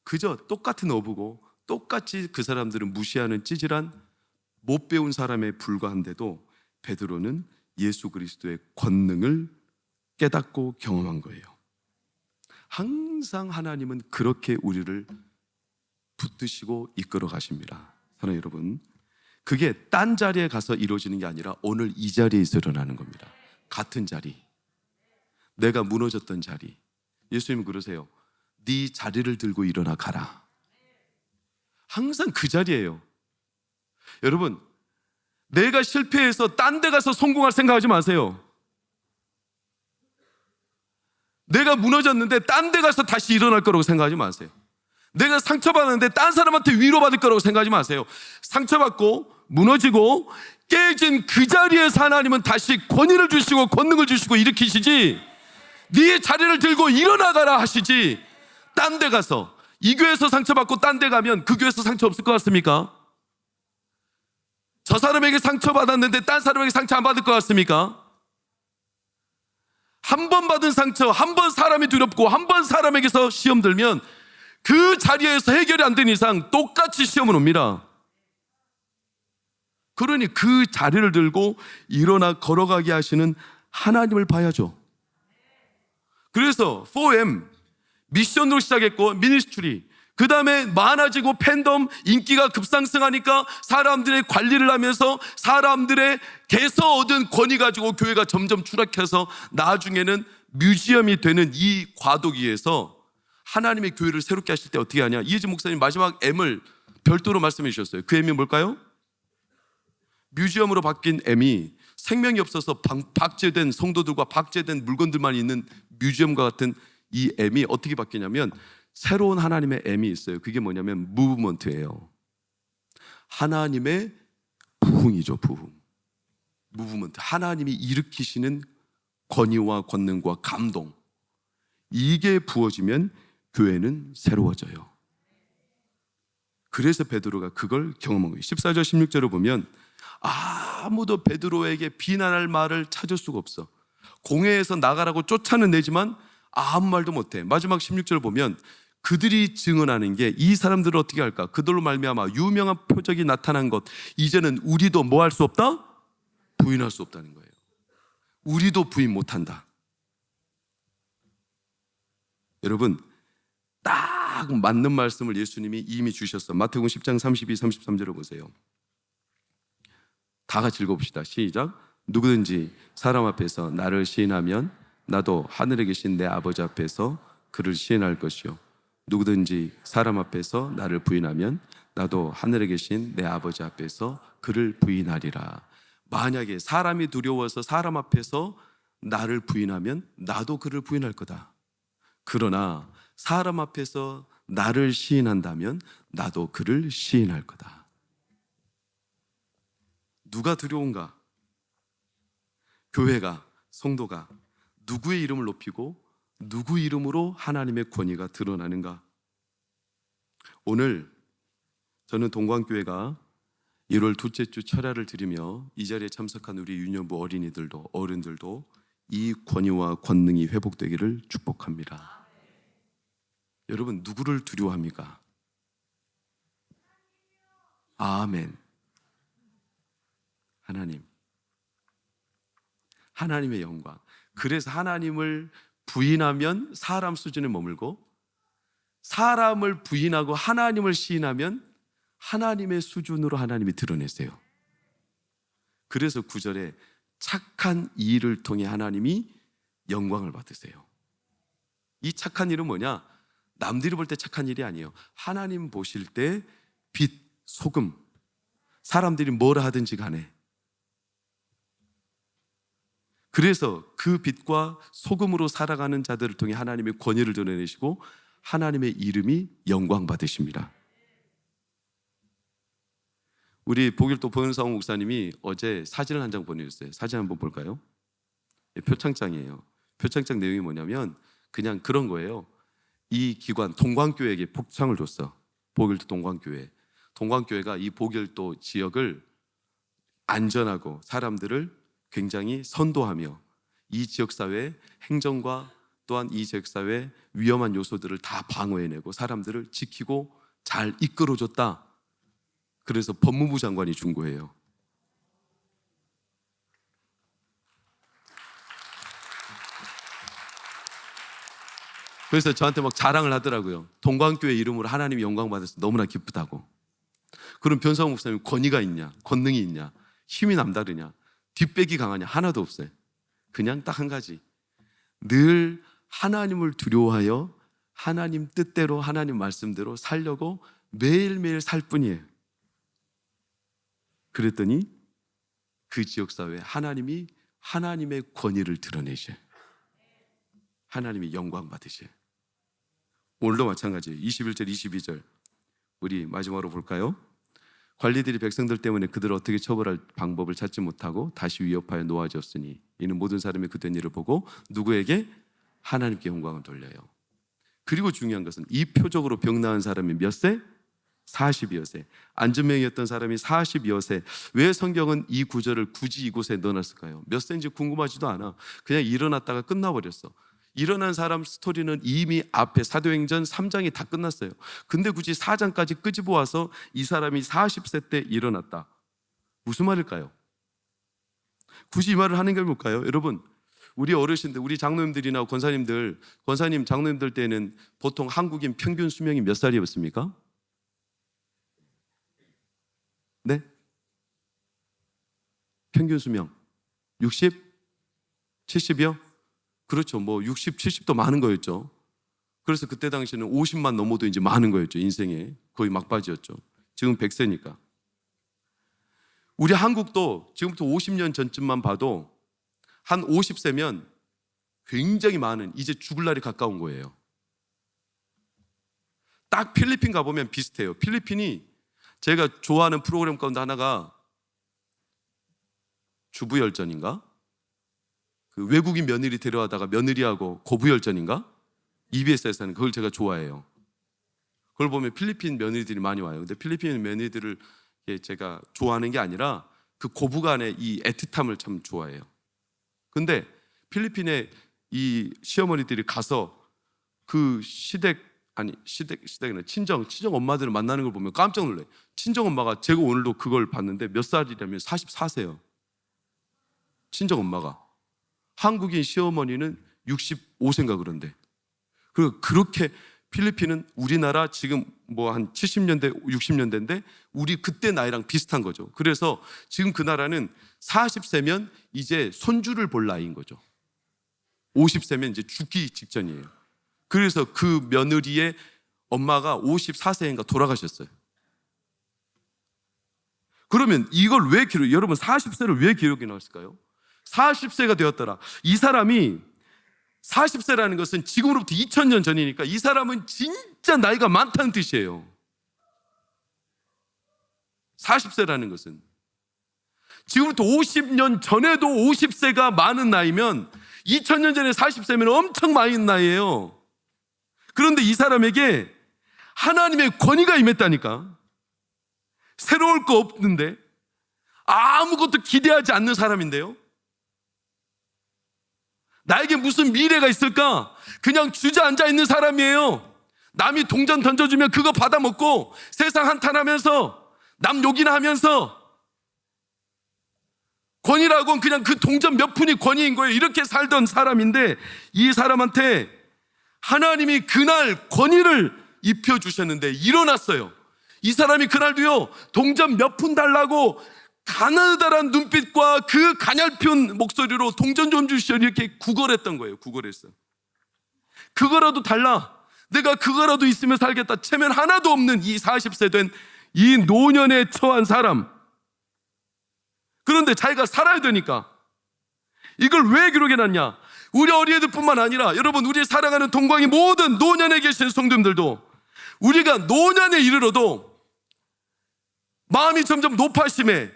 그저 똑같은 어부고 똑같이 그 사람들은 무시하는 찌질한 못 배운 사람에 불과한데도 베드로는 예수 그리스도의 권능을 깨닫고 경험한 거예요. 항상 하나님은 그렇게 우리를 붙드시고 이끌어 가십니다. 사랑하는 여러분, 그게 딴 자리에 가서 이루어지는 게 아니라 오늘 이 자리에서 일어나는 겁니다. 같은 자리, 내가 무너졌던 자리. 예수님은 그러세요. 네 자리를 들고 일어나 가라. 항상 그 자리예요. 여러분, 내가 실패해서 딴 데 가서 성공할 생각하지 마세요. 내가 무너졌는데 딴 데 가서 다시 일어날 거라고 생각하지 마세요. 내가 상처받았는데 딴 사람한테 위로받을 거라고 생각하지 마세요. 상처받고 무너지고 깨진 그 자리에서 하나님은 다시 권위를 주시고 권능을 주시고 일으키시지, 네 자리를 들고 일어나가라 하시지. 딴 데 가서, 이 교회에서 상처받고 딴 데 가면 그 교회에서 상처 없을 것 같습니까? 저 사람에게 상처받았는데 딴 사람에게 상처 안 받을 것 같습니까? 한 번 받은 상처, 한 번 사람이 두렵고 한 번 사람에게서 시험 들면 그 자리에서 해결이 안 된 이상 똑같이 시험은 옵니다. 그러니 그 자리를 들고 일어나 걸어가게 하시는 하나님을 봐야죠. 그래서 4M 미션으로 시작했고 미니스트리, 그 다음에 많아지고 팬덤 인기가 급상승하니까 사람들의 관리를 하면서 사람들에게서 얻은 권위 가지고 교회가 점점 추락해서 나중에는 뮤지엄이 되는 이 과도기에서 하나님의 교회를 새롭게 하실 때 어떻게 하냐. 이혜진 목사님 마지막 M을 별도로 말씀해 주셨어요. 그 M이 뭘까요? 뮤지엄으로 바뀐 M이 생명이 없어서 박제된 성도들과 박제된 물건들만 있는 뮤지엄과 같은 이 M이 어떻게 바뀌냐면 새로운 하나님의 M이 있어요. 그게 뭐냐면 무브먼트예요. 하나님의 부흥이죠. 부흥. 무브먼트. 하나님이 일으키시는 권위와 권능과 감동, 이게 부어지면 교회는 새로워져요. 그래서 베드로가 그걸 경험한 거예요. 14절 16절을 보면 아무도 베드로에게 비난할 말을 찾을 수가 없어. 공회에서 나가라고 쫓아는 내지만 아무 말도 못해. 마지막 16절 보면 그들이 증언하는 게 이 사람들을 어떻게 할까? 그들로 말미암아 유명한 표적이 나타난 것, 이제는 우리도 뭐 할 수 없다? 부인할 수 없다는 거예요. 우리도 부인 못한다. 여러분, 딱 맞는 말씀을 예수님이 이미 주셨어. 마태복음 10장 32, 33절을 보세요. 다 같이 읽어봅시다. 시작. 누구든지 사람 앞에서 나를 시인하면 나도 하늘에 계신 내 아버지 앞에서 그를 시인할 것이요, 누구든지 사람 앞에서 나를 부인하면 나도 하늘에 계신 내 아버지 앞에서 그를 부인하리라. 만약에 사람이 두려워서 사람 앞에서 나를 부인하면 나도 그를 부인할 거다. 그러나 사람 앞에서 나를 시인한다면 나도 그를 시인할 거다. 누가 두려운가? 교회가, 성도가 누구의 이름을 높이고 누구 이름으로 하나님의 권위가 드러나는가? 오늘 저는 동광교회가 1월 둘째 주 철야를 드리며 이 자리에 참석한 우리 유년부 어린이들도 어른들도 이 권위와 권능이 회복되기를 축복합니다. 여러분, 누구를 두려워합니까? 아멘. 하나님. 하나님의 영광. 그래서 하나님을 부인하면 사람 수준에 머물고, 사람을 부인하고 하나님을 시인하면 하나님의 수준으로 하나님이 드러내세요. 그래서 9절에 착한 일을 통해 하나님이 영광을 받으세요. 이 착한 일은 뭐냐? 남들이 볼 때 착한 일이 아니에요. 하나님 보실 때 빛, 소금, 사람들이 뭐라 하든지 간에, 그래서 그 빛과 소금으로 살아가는 자들을 통해 하나님의 권위를 드러내시고 하나님의 이름이 영광 받으십니다. 우리 보길도 보현사원 목사님이 어제 사진을 한 장 보내줬어요. 사진 한번 볼까요? 표창장이에요. 표창장 내용이 뭐냐면 그냥 그런 거예요. 이 기관 동광교회에게 표창을 줬어. 보길도 동광교회. 동광교회가 이 보길도 지역을 안전하고 사람들을 굉장히 선도하며 이 지역사회의 행정과 또한 이 지역사회의 위험한 요소들을 다 방어해내고 사람들을 지키고 잘 이끌어줬다. 그래서 법무부 장관이 준 거예요. 그래서 저한테 막 자랑을 하더라고요. 동광교회 이름으로 하나님이 영광 받아서 너무나 기쁘다고. 그럼 변상욱 목사님 권위가 있냐? 권능이 있냐? 힘이 남다르냐? 뒷배기 강하냐? 하나도 없어요. 그냥 딱 한 가지. 늘 하나님을 두려워하여 하나님 뜻대로 하나님 말씀대로 살려고 매일매일 살 뿐이에요. 그랬더니 그 지역사회에 하나님이 하나님의 권위를 드러내셔요. 하나님이 영광 받으셔요. 오늘도 마찬가지예요. 21절 22절 우리 마지막으로 볼까요? 관리들이 백성들 때문에 그들을 어떻게 처벌할 방법을 찾지 못하고 다시 위협하여 놓아졌으니 이는 모든 사람이 그된 일을 보고 누구에게? 하나님께 영광을 돌려요. 그리고 중요한 것은 이 표적으로 병 나은 사람이 몇 세? 40여 세. 안전명이었던 사람이 40여 세. 왜 성경은 이 구절을 굳이 이곳에 넣어놨을까요? 몇 세인지 궁금하지도 않아. 그냥 일어났다가 끝나버렸어. 일어난 사람 스토리는 이미 앞에 사도행전 3장이 다 끝났어요. 근데 굳이 4장까지 끄집어 와서 이 사람이 40세 때 일어났다. 무슨 말일까요? 굳이 이 말을 하는 게 뭘까요? 여러분, 우리 어르신들, 우리 장로님들이나 권사님들, 권사님, 장로님들 때는 보통 한국인 평균 수명이 몇 살이었습니까? 네? 평균 수명 60? 70이요? 그렇죠. 뭐 60, 70도 많은 거였죠. 그래서 그때 당시에는 50만 넘어도 이제 많은 거였죠. 인생에 거의 막바지였죠. 지금 100세니까. 우리 한국도 지금부터 50년 전쯤만 봐도 한 50세면 굉장히 많은, 이제 죽을 날이 가까운 거예요. 딱 필리핀 가보면 비슷해요. 필리핀이 제가 좋아하는 프로그램 가운데 하나가 주부열전인가? 그 외국인 며느리 데려다가 며느리하고 고부열전인가? EBS에서는 그걸 제가 좋아해요. 그걸 보면 필리핀 며느리들이 많이 와요. 근데 필리핀 며느리들을 제가 좋아하는 게 아니라 그 고부간의 이 애틋함을 참 좋아해요. 근데 필리핀에 이 시어머니들이 가서 그 시댁이나 친정 엄마들을 만나는 걸 보면 깜짝 놀라요. 친정 엄마가, 제가 오늘도 그걸 봤는데 몇 살이냐면 44세요. 친정 엄마가. 한국인 시어머니는 65세인가 그런데. 그리고 그렇게 필리핀은 우리나라 지금 뭐 한 70년대, 60년대인데 우리 그때 나이랑 비슷한 거죠. 그래서 지금 그 나라는 40세면 이제 손주를 볼 나이인 거죠. 50세면 이제 죽기 직전이에요. 그래서 그 며느리의 엄마가 54세인가 돌아가셨어요. 그러면 이걸 왜 여러분 40세를 왜 기록해 놨을까요? 40세가 되었더라. 이 사람이 40세라는 것은 지금으로부터 2000년 전이니까 이 사람은 진짜 나이가 많다는 뜻이에요. 40세라는 것은 지금부터 50년 전에도 50세가 많은 나이면 2000년 전에 40세면 엄청 많은 나이예요. 그런데 이 사람에게 하나님의 권위가 임했다니까. 새로울 거 없는데 아무것도 기대하지 않는 사람인데요. 나에게 무슨 미래가 있을까? 그냥 주저앉아 있는 사람이에요. 남이 동전 던져주면 그거 받아먹고 세상 한탄하면서 남 욕이나 하면서 권위라고는 그냥 그 동전 몇 푼이 권위인 거예요. 이렇게 살던 사람인데 이 사람한테 하나님이 그날 권위를 입혀주셨는데 일어났어요. 이 사람이 그날도요, 동전 몇 푼 달라고 가느다란 눈빛과 그 가냘픈 목소리로 동전 좀 주시오 이렇게 구걸했던 거예요. 구걸했어요. 그거라도 달라. 내가 그거라도 있으면 살겠다. 체면 하나도 없는 이 40세 된 이 노년에 처한 사람. 그런데 자기가 살아야 되니까 이걸 왜 기록해놨냐? 우리 어린애들뿐만 아니라 여러분, 우리 사랑하는 동광이 모든 노년에 계신 성도님들도 우리가 노년에 이르러도 마음이 점점 높아심에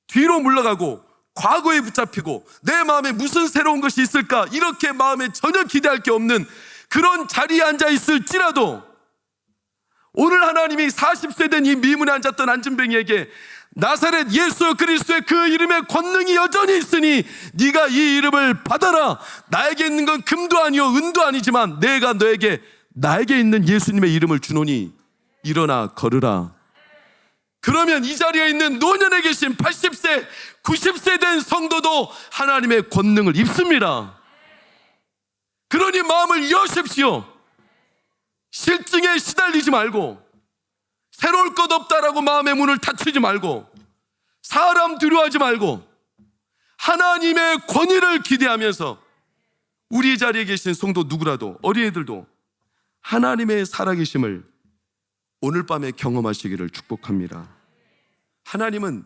뒤로 물러가고 과거에 붙잡히고 내 마음에 무슨 새로운 것이 있을까 이렇게 마음에 전혀 기대할 게 없는 그런 자리에 앉아 있을지라도 오늘 하나님이 40세 된 이 미문에 앉았던 안진뱅이에게 나사렛 예수 그리스도의 그 이름의 권능이 여전히 있으니 네가 이 이름을 받아라. 나에게 있는 건 금도 아니요 은도 아니지만 내가 너에게 나에게 있는 예수님의 이름을 주노니 일어나 걸으라. 그러면 이 자리에 있는 노년에 계신 80세, 90세 된 성도도 하나님의 권능을 입습니다. 그러니 마음을 여십시오. 실증에 시달리지 말고 새로울 것 없다라고 마음의 문을 닫히지 말고 사람 두려워하지 말고 하나님의 권위를 기대하면서 우리 자리에 계신 성도 누구라도 어린이들도 하나님의 살아계심을 오늘 밤에 경험하시기를 축복합니다. 하나님은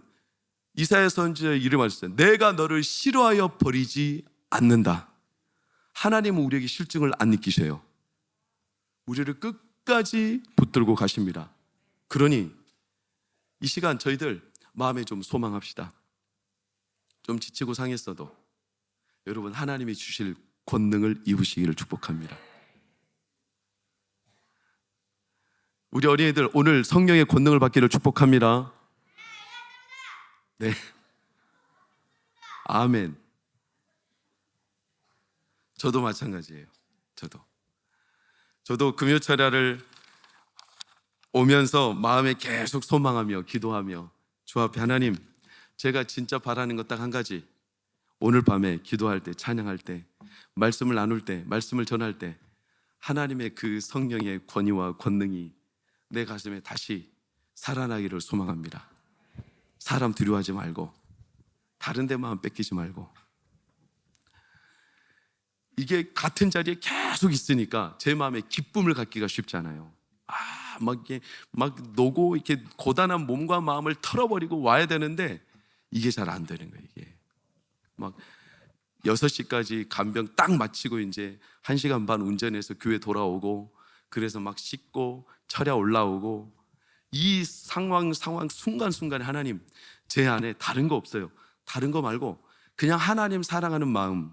이사야 선지자의 이름하셨어요. 내가 너를 싫어하여 버리지 않는다. 하나님은 우리에게 실증을 안 느끼셔요. 우리를 끝까지 붙들고 가십니다. 그러니 이 시간 저희들 마음에 좀 소망합시다. 좀 지치고 상했어도 여러분 하나님이 주실 권능을 입으시기를 축복합니다. 우리 어린이들 오늘 성령의 권능을 받기를 축복합니다. 네, 아멘. 저도 마찬가지예요. 저도 금요철야를 오면서 마음에 계속 소망하며 기도하며 주 앞에 하나님, 제가 진짜 바라는 것 딱 한 가지. 오늘 밤에 기도할 때, 찬양할 때, 말씀을 나눌 때, 말씀을 전할 때 하나님의 그 성령의 권위와 권능이 내 가슴에 다시 살아나기를 소망합니다. 사람 두려워하지 말고 다른 데 마음 뺏기지 말고. 이게 같은 자리에 계속 있으니까 제 마음에 기쁨을 갖기가 쉽지 않아요. 막 노고 이렇게 고단한 몸과 마음을 털어버리고 와야 되는데 이게 잘 안 되는 거예요. 이게 막 6시까지 간병 딱 마치고 이제 1시간 반 운전해서 교회 돌아오고 그래서 막 씻고 철야 올라오고 이 상황 순간순간에 하나님 제 안에 다른 거 없어요. 다른 거 말고 그냥 하나님 사랑하는 마음,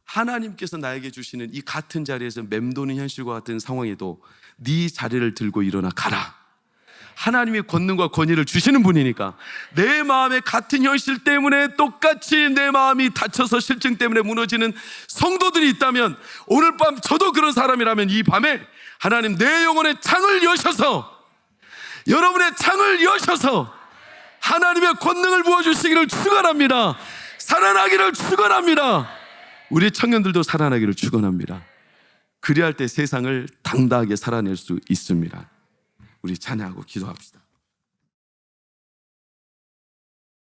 하나님께서 나에게 주시는 이 같은 자리에서 맴도는 현실과 같은 상황에도 네 자리를 들고 일어나 가라. 하나님이 권능과 권위를 주시는 분이니까 내 마음에 같은 현실 때문에 똑같이 내 마음이 다쳐서 실증 때문에 무너지는 성도들이 있다면 오늘 밤 저도 그런 사람이라면 이 밤에 하나님 내 영혼의 창을 여셔서 여러분의 창을 여셔서 하나님의 권능을 부어주시기를 축원합니다. 살아나기를 축원합니다. 우리 청년들도 살아나기를 축원합니다. 그리할 때 세상을 당당하게 살아낼 수 있습니다. 우리 찬양하고 기도합시다.